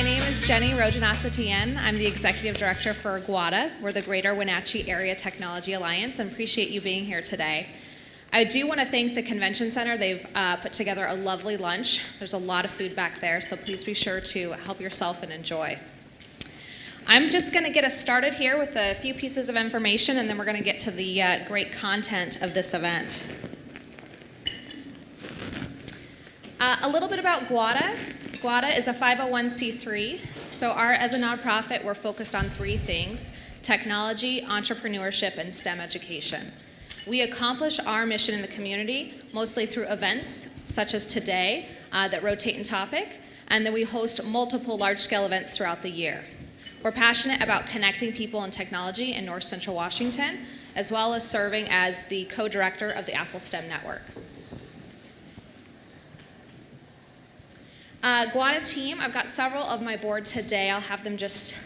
My name is Jenny Rojanasatian. I'm the Executive Director for GWADA. We're the Greater Wenatchee Area Technology Alliance, and appreciate you being here today. I do want to thank the Convention Center. They've put together a lovely lunch. There's a lot of food back there, so please be sure to help yourself and enjoy. I'm just going to get us started here with a few pieces of information, and then we're going to get to the great content of this event. A little bit about GWADA. GWADA is a 501c3. So as a nonprofit, we're focused on three things: technology, entrepreneurship, and STEM education. We accomplish our mission in the community mostly through events such as today that rotate in topic, and then we host multiple large-scale events throughout the year. We're passionate about connecting people and technology in North Central Washington, as well as serving as the co-director of the Apple STEM Network. GWADA team, I've got several of my board today. I'll have them just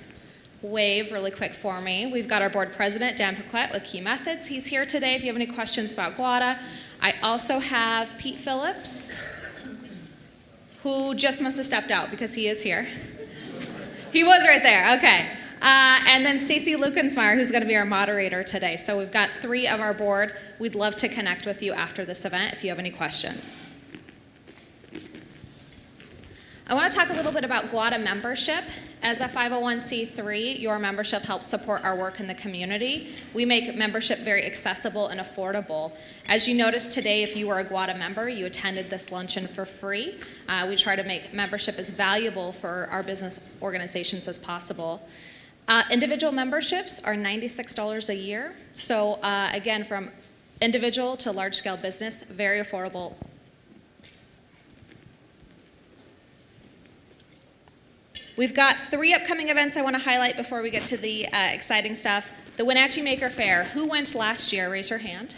wave really quick for me. We've got our board president, Dan Paquette, with Key Methods. He's here today if you have any questions about GWADA. I also have Pete Phillips, who just must have stepped out because he is here. He was right there, okay. And then Stacy Lukensmeyer, who's going to be our moderator today. So we've got three of our board. We'd love to connect with you after this event if you have any questions. I want to talk a little bit about GWADA membership. As a 501c3, your membership helps support our work in the community. We make membership very accessible and affordable. As you noticed today, if you were a GWADA member, you attended this luncheon for free. We try to make membership as valuable for our business organizations as possible. Individual memberships are $96 a year. So again, from individual to large-scale business, very affordable. We've got three upcoming events I want to highlight before we get to the exciting stuff. The Wenatchee Maker Faire. Who went last year? Raise your hand.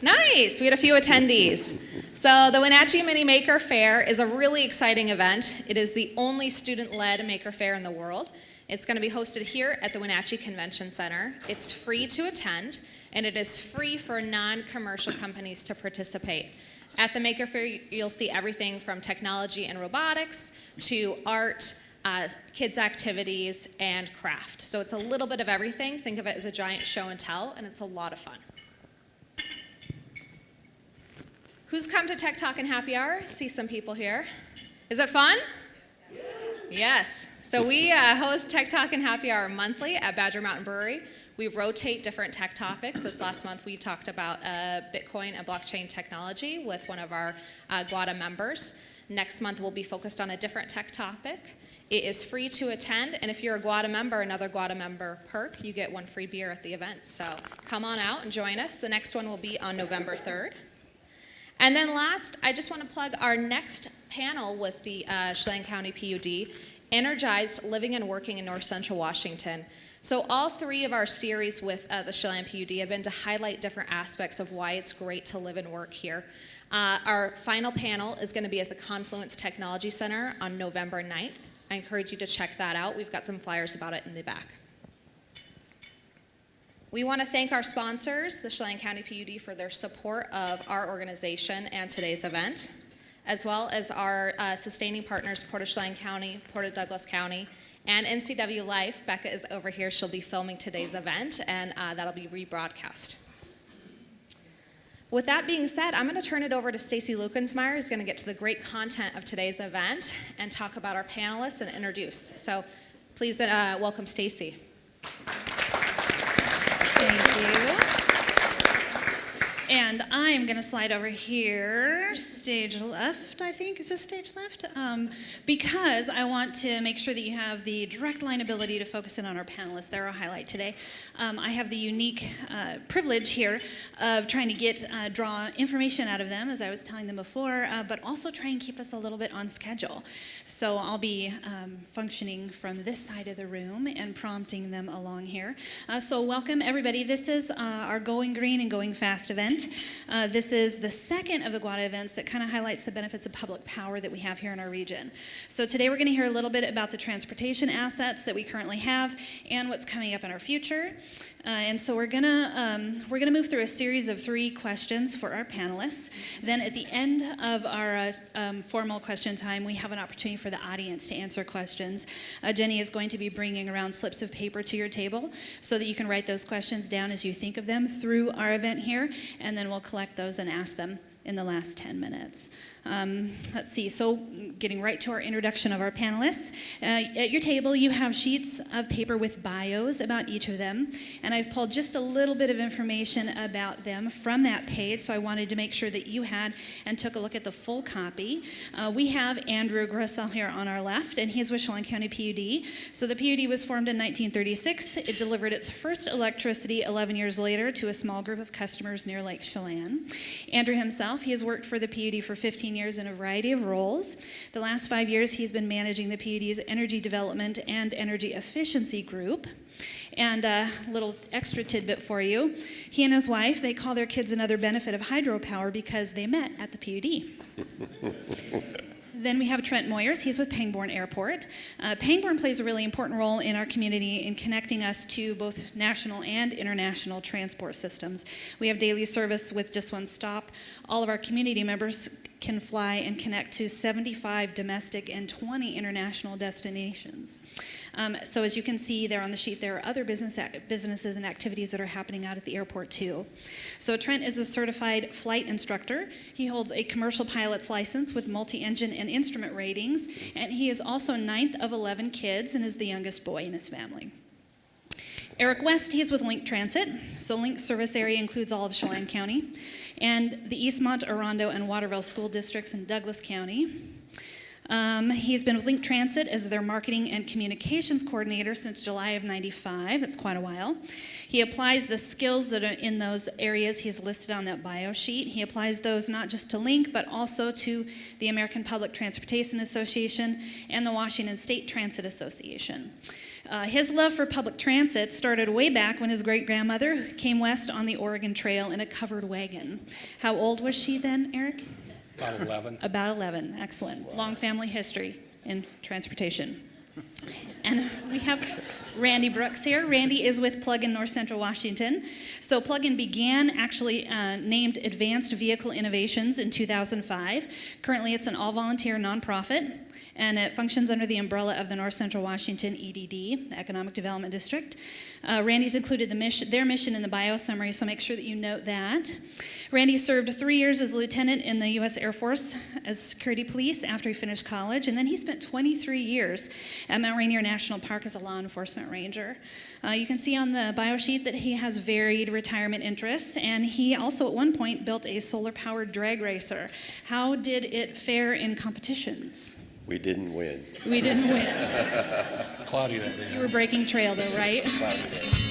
Nice. We had a few attendees. So the Wenatchee Mini Maker Faire is a really exciting event. It is the only student-led maker fair in the world. It's going to be hosted here at the Wenatchee Convention Center. It's free to attend, and it is free for non-commercial companies to participate. At the Maker Faire, you'll see everything from technology and robotics to art, kids' activities, and craft. So it's a little bit of everything. Think of it as a giant show and tell, and it's a lot of fun. Who's come to Tech Talk and Happy Hour? See some people here. Is it fun? Yes. So we host Tech Talk and Happy Hour monthly at Badger Mountain Brewery. We rotate different tech topics. This last month we talked about Bitcoin and blockchain technology with one of our GWADA members. Next month we'll be focused on a different tech topic. It is free to attend, and if you're a GWADA member, another GWADA member perk, you get one free beer at the event. So come on out and join us. The next one will be on November 3rd. And then last, I just want to plug our next panel with the Chelan County PUD, Energized Living and Working in North Central Washington. So all three of our series with the Chelan PUD have been to highlight different aspects of why it's great to live and work here. Our final panel is going to be at the Confluence Technology Center on November 9th. I encourage you to check that out. We've got some flyers about it in the back. We want to thank our sponsors, the Chelan County PUD, for their support of our organization and today's event, as well as our sustaining partners, Port of Chelan County, Port of Douglas County, and NCW Life. Becca is over here. She'll be filming today's event, and that'll be rebroadcast. With that being said, I'm going to turn it over to Stacy Lukensmeyer, who's going to get to the great content of today's event and talk about our panelists and introduce. So please welcome Stacy. Thank you. And I am going to slide over here, stage left, I think. Is this stage left? Because I want to make sure that you have the direct line ability to focus in on our panelists. They're our highlight today. I have the unique privilege here of trying to draw information out of them, as I was telling them before, but also try and keep us a little bit on schedule. So I'll be functioning from this side of the room and prompting them along here. So welcome, everybody. This is our Going Green and Going Fast event. This is the second of the GWADA events that kind of highlights the benefits of public power that we have here in our region. So today we're going to hear a little bit about the transportation assets that we currently have and what's coming up in our future. And so we're gonna move through a series of 3 questions for our panelists. Then at the end of our formal question time, we have an opportunity for the audience to answer questions. Jenny is going to be bringing around slips of paper to your table so that you can write those questions down as you think of them through our event here, and then we'll collect those and ask them in the last 10 minutes. Let's see, so getting right to our introduction of our panelists. At your table, you have sheets of paper with bios about each of them, and I've pulled just a little bit of information about them from that page, so I wanted to make sure that you had and took a look at the full copy. We have Andrew Grissel here on our left, and he's with Chelan County PUD. So the PUD was formed in 1936. It delivered its first electricity 11 years later to a small group of customers near Lake Chelan. Andrew himself, he has worked for the PUD for 15 years in a variety of roles. The last 5 years, he's been managing the PUD's Energy Development and Energy Efficiency Group. And a little extra tidbit for you. He and his wife, they call their kids another benefit of hydropower because they met at the PUD. Then we have Trent Moyers. He's with Pangbourne Airport. Pangbourne plays a really important role in our community in connecting us to both national and international transport systems. We have daily service with just one stop. All of our community members can fly and connect to 75 domestic and 20 international destinations. So as you can see there on the sheet, there are other businesses and activities that are happening out at the airport too. So Trent is a certified flight instructor. He holds a commercial pilot's license with multi-engine and instrument ratings, and he is also 9th of 11 kids and is the youngest boy in his family. Eric West, he is with Link Transit. So Link's service area includes all of Chelan County and the Eastmont, Orondo, and Waterville school districts in Douglas County. He's been with Link Transit as their marketing and communications coordinator since July of '95. That's quite a while. He applies the skills that are in those areas he's listed on that bio sheet. He applies those not just to Link, but also to the American Public Transportation Association and the Washington State Transit Association. His love for public transit started way back when his great-grandmother came west on the Oregon Trail in a covered wagon. How old was she then, Eric? About 11. About 11, excellent. Wow. Long family history in transportation. And we have Randy Brooks here. Randy is with Plug-in North Central Washington. So Plug-in began actually named Advanced Vehicle Innovations in 2005. Currently it's an all-volunteer nonprofit, and it functions under the umbrella of the North Central Washington EDD, Economic Development District. Randy's included their mission in the bio summary, so make sure that you note that. Randy served 3 years as a lieutenant in the U.S. Air Force as security police after he finished college, and then he spent 23 years at Mount Rainier National Park as a law enforcement ranger. You can see on the bio sheet that he has varied retirement interests, and he also at one point built a solar-powered drag racer. How did it fare in competitions? We didn't win. We didn't win. Cloudy that day. You were breaking trail though, right? Cloudy day.